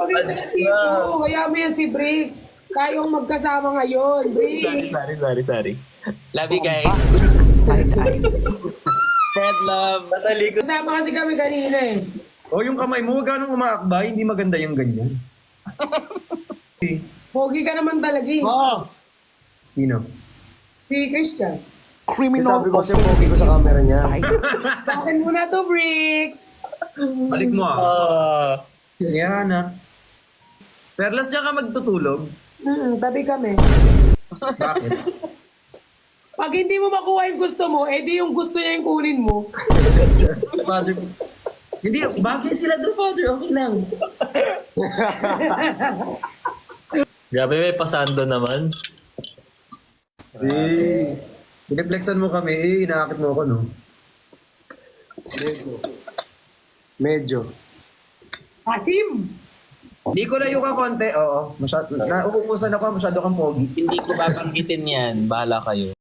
Pag-ibig kaya mo yan si Brick. Tayong magkasama ngayon, Brick. Sorry. Love you guys. Fred love. Natali ko. Kasama kasi kami kanina eh. O yung kamay mo, huwag ganong umaakbay. Hindi maganda yung ganyan. Pogi ka naman talaga eh. Sino? Si Christian. Criminal Sabi ko kasi pogi ko sa camera niya. Akin muna to, Brick. Balik mo ah. Oh. Yan ah. Perlas, dyan ka magtutulog. Tabi kami. Bakit? Pag hindi mo makuha yung gusto mo, edi yung gusto niya yung kunin mo. Father, hindi, bagay sila doon, Father. Okay lang. Grabe, may pasando naman. Piniflexan mo kami, inaakit mo ako, no? Medyo. Asim! Hindi ko layo ka konti, oo. Nauupusan ako, masyado kang pogi. Hindi ko babanggitin yan. Bahala kayo.